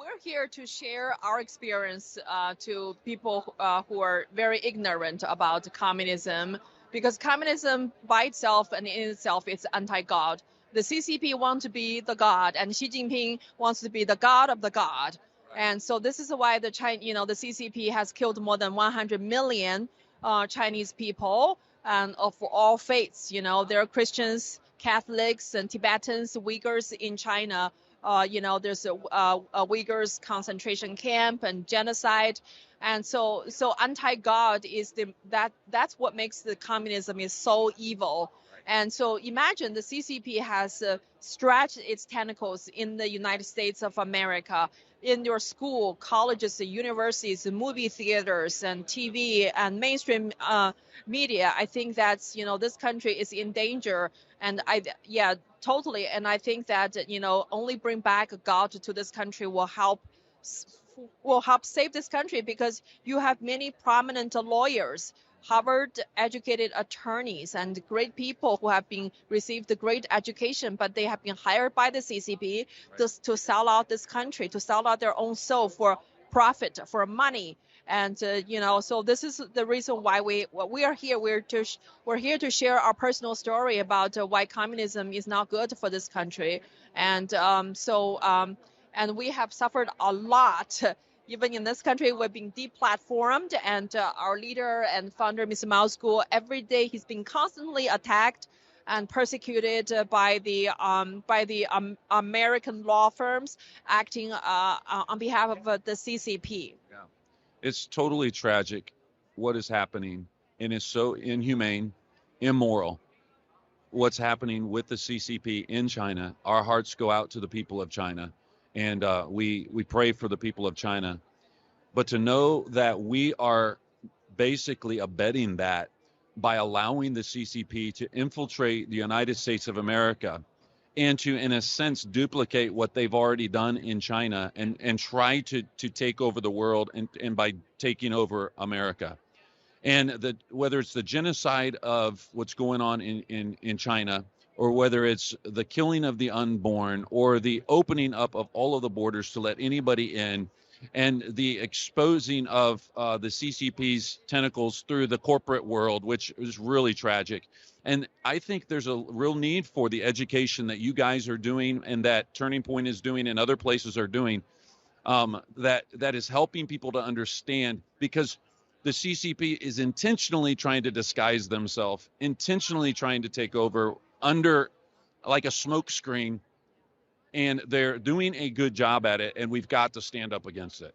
we're here to share our experience to people who are very ignorant about communism, because communism by itself and in itself is anti-God. The CCP wants to be the God, and Xi Jinping wants to be the God of the God. And so this is why the CCP has killed more than 100 million Chinese people, and of all faiths. There are Christians, Catholics, and Tibetans, Uyghurs in China. There's a Uyghurs concentration camp and genocide, and so anti-God is that's what makes the communism is so evil. And so imagine the CCP has stretched its tentacles in the United States of America, in your school, colleges, universities, movie theaters, and TV and mainstream media. I think that's this country is in danger, and totally. And I think that only bring back God to this country will help save this country, because you have many prominent lawyers, Harvard-educated attorneys, and great people who have received great education, but they have been hired by the CCP to sell out this country, to sell out their own soul for profit, for money. And so this is the reason why we are here. We're here to share our personal story about why communism is not good for this country. And and we have suffered a lot. Even in this country, we've been deplatformed, and our leader and founder, Mr. Mao School, every day he's been constantly attacked and persecuted by the American law firms acting on behalf of the CCP. Yeah. It's totally tragic what is happening, and it's so inhumane, immoral. What's happening with the CCP in China. Our hearts go out to the people of China. And we pray for the people of China. But to know that we are basically abetting that by allowing the CCP to infiltrate the United States of America and to, in a sense, duplicate what they've already done in China and try to take over the world and by taking over America. And whether it's the genocide of what's going on in China, or whether it's the killing of the unborn, or the opening up of all of the borders to let anybody in, and the exposing of the CCP's tentacles through the corporate world, which is really tragic. And I think there's a real need for the education that you guys are doing, and that Turning Point is doing, and other places are doing, that is helping people to understand, because the CCP is intentionally trying to disguise themselves, intentionally trying to take over under like a smoke screen, and they're doing a good job at it, and we've got to stand up against it.